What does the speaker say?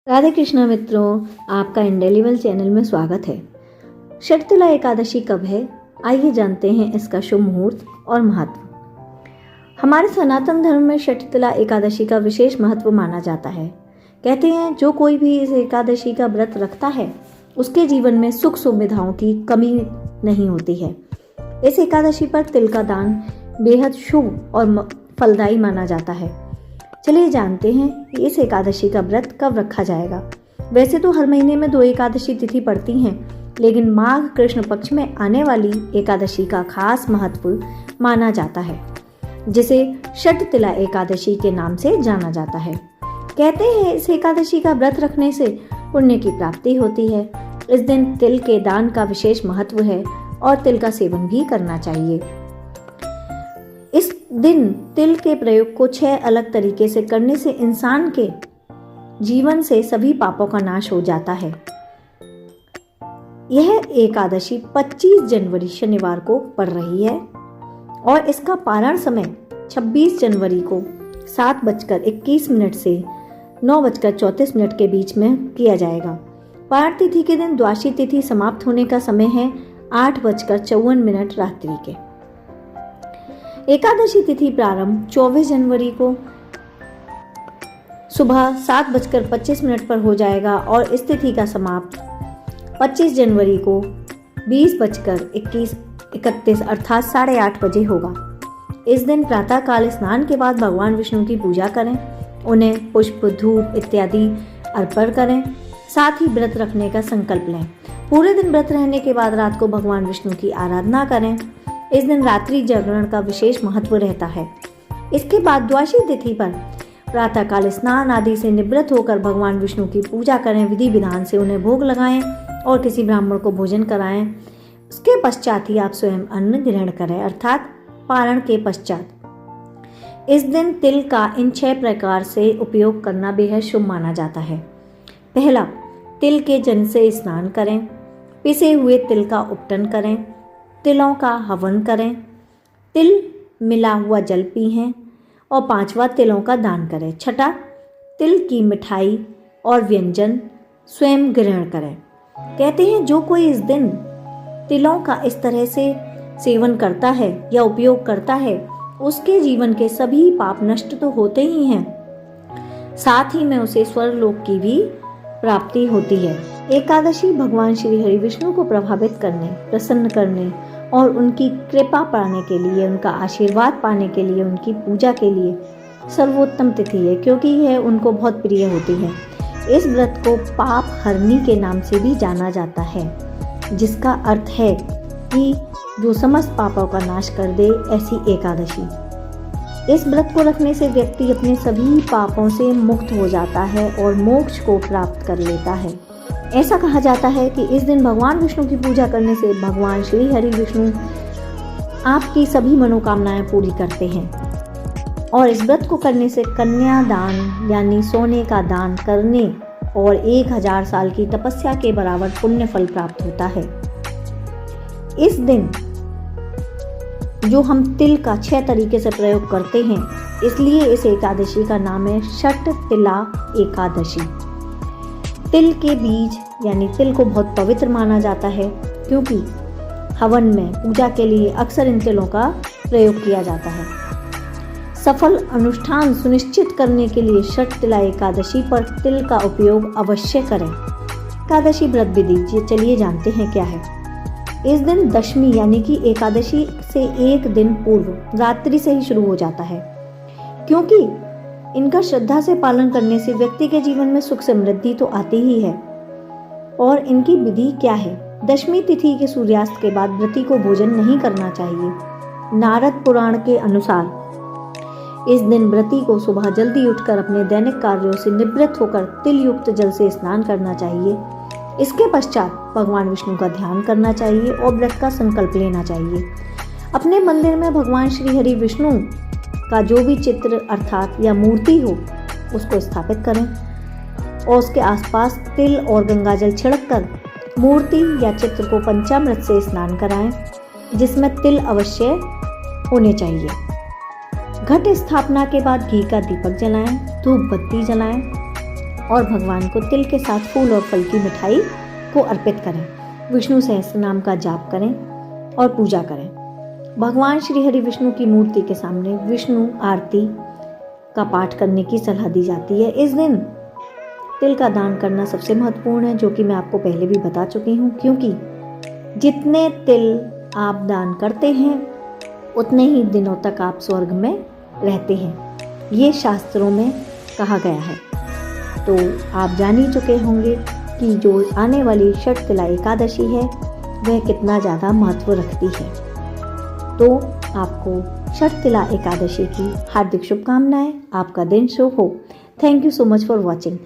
राधे कृष्णा मित्रों, आपका indelible channel में स्वागत है। षटतिला एकादशी कब है, आइए जानते हैं इसका शुभ मुहूर्त और महत्व। हमारे सनातन धर्म में षटतिला एकादशी का विशेष महत्व माना जाता है। कहते हैं जो कोई भी इस एकादशी का व्रत रखता है उसके जीवन में सुख सुविधाओं की कमी नहीं होती है। इस एकादशी पर तिल का दान बेहद शुभ और फलदायी माना जाता है। चलिए जानते हैं कि इस एकादशी का व्रत कब रखा जाएगा। वैसे तो हर महीने में 2 एकादशी तिथि पड़ती हैं, लेकिन माघ कृष्ण पक्ष में आने वाली एकादशी का खास महत्व माना जाता है, जिसे षटतिला एकादशी के नाम से जाना जाता है। कहते हैं इस एकादशी का व्रत रखने से पुण्य की प्राप्ति होती है। इस दिन तिल के दान का विशेष महत्व है और तिल का सेवन भी करना चाहिए। इस दिन तिल के प्रयोग को 6 अलग तरीके से करने से इंसान के जीवन से सभी पापों का नाश हो जाता है। यह एकादशी 25 जनवरी शनिवार को पड़ रही है और इसका पारण समय 26 जनवरी को 7:21 से 9:34 के बीच में किया जाएगा। पारण तिथि के दिन द्वादशी तिथि समाप्त होने का समय है 8:54 रात्रि के। एकादशी तिथि प्रारंभ 24 जनवरी को सुबह 7:25 पर हो जाएगा और इस तिथि का समाप्त 25 जनवरी को 20:31 अर्थात 8:30 बजे होगा। इस दिन प्रातःकाल स्नान के बाद भगवान विष्णु की पूजा करें, उन्हें पुष्प धूप इत्यादि अर्पण करें। साथ ही व्रत रखने का संकल्प लें। पूरे दिन व्रत रहने के बाद रात को भगवान विष्णु की आराधना करें। इस दिन रात्रि जागरण का विशेष महत्व रहता है। इसके बाद द्वादशी तिथि पर प्रातःकाल स्नान आदि से निवृत्त होकर भगवान विष्णु की पूजा करें, विधि विधान से उन्हें भोग लगाएं और किसी ब्राह्मण को भोजन कराएं। उसके पश्चात ही आप स्वयं अन्न ग्रहण करें, अर्थात पारण के पश्चात। इस दिन तिल का इन 6 प्रकार से उपयोग करना बेहद शुभ माना जाता है। पहला, तिल के जल से स्नान करें। पिसे हुए तिल का उपटन करें। तिलों का हवन करें। तिल मिला हुआ जल पिएं और 5वां तिलों का दान करें। छठा, तिल की मिठाई और व्यंजन स्वयं ग्रहण करें। कहते हैं जो कोई इस दिन तिलों का इस तरह से सेवन करता है या उपयोग करता है उसके जीवन के सभी पाप नष्ट तो होते ही हैं, साथ ही में उसे स्वर्गलोक की भी प्राप्ति होती है। एकादशी भगवान श्री हरि विष्णु को प्रभावित करने, प्रसन्न करने और उनकी कृपा पाने के लिए, उनका आशीर्वाद पाने के लिए, उनकी पूजा के लिए सर्वोत्तम तिथि है, क्योंकि यह उनको बहुत प्रिय होती है। इस व्रत को पाप हरनी के नाम से भी जाना जाता है, जिसका अर्थ है कि जो समस्त पापों का नाश कर दे, ऐसी एकादशी। इस व्रत को रखने से व्यक्ति अपने सभी पापों से मुक्त हो जाता है और मोक्ष को प्राप्त कर लेता है। ऐसा कहा जाता है कि इस दिन भगवान विष्णु की पूजा करने से भगवान श्री हरि विष्णु आपकी सभी मनोकामनाएं पूरी करते हैं और इस व्रत को करने से कन्या दान यानी सोने का दान करने और 1000 साल की तपस्या के बराबर पुण्य फल प्राप्त होता है। इस दिन जो हम तिल का 6 तरीके से प्रयोग करते हैं, इसलिए इस एकादशी का नाम है षटतिला एकादशी। तिल के बीज यानी तिल को बहुत पवित्र माना जाता है, क्योंकि हवन में पूजा के लिए अक्सर इन तिलों का प्रयोग किया जाता है। सफल अनुष्ठान सुनिश्चित करने के लिए षटतिला एकादशी पर तिल का उपयोग अवश्य करें। एकादशी व्रत विधि चलिए जानते हैं क्या है। इस दिन दशमी यानी कि एकादशी से 1 दिन पूर्व रात्रि से ही शुरू हो जाता है, क्योंकि इनका श्रद्धा से पालन करने से व्यक्ति के जीवन में सुख समृद्धि तो आती ही है। और इनकी विधि क्या है? दशमी तिथि के सूर्यास्त के बाद व्रती को भोजन नहीं करना चाहिए। नारद पुराण के अनुसार इस दिन व्रती को सुबह जल्दी उठकर अपने दैनिक कार्यों से निवृत्त होकर तिल युक्त जल से स्नान करना चाहिए। इसके पश्चात भगवान विष्णु का ध्यान करना चाहिए और व्रत का संकल्प लेना चाहिए। अपने मंदिर में भगवान श्री हरि विष्णु का जो भी चित्र अर्थात या मूर्ति हो उसको स्थापित करें और उसके आसपास तिल और गंगाजल छिड़ककर मूर्ति या चित्र को पंचामृत से स्नान कराएं, जिसमें तिल अवश्य होने चाहिए। घट स्थापना के बाद घी का दीपक जलाएं, धूप बत्ती जलाएं और भगवान को तिल के साथ फूल और फल की मिठाई को अर्पित करें। विष्णु सहस्त्र नाम का जाप करें और पूजा करें। भगवान श्री हरि विष्णु की मूर्ति के सामने विष्णु आरती का पाठ करने की सलाह दी जाती है। इस दिन तिल का दान करना सबसे महत्वपूर्ण है, जो कि मैं आपको पहले भी बता चुकी हूँ, क्योंकि जितने तिल आप दान करते हैं उतने ही दिनों तक आप स्वर्ग में रहते हैं, ये शास्त्रों में कहा गया है। तो आप जान ही चुके होंगे कि जो आने वाली षटतिला एकादशी है वह कितना ज़्यादा महत्व रखती है। तो आपको षटतिला एकादशी की हार्दिक शुभकामनाएं। आपका दिन शुभ हो। Thank you so much for watching.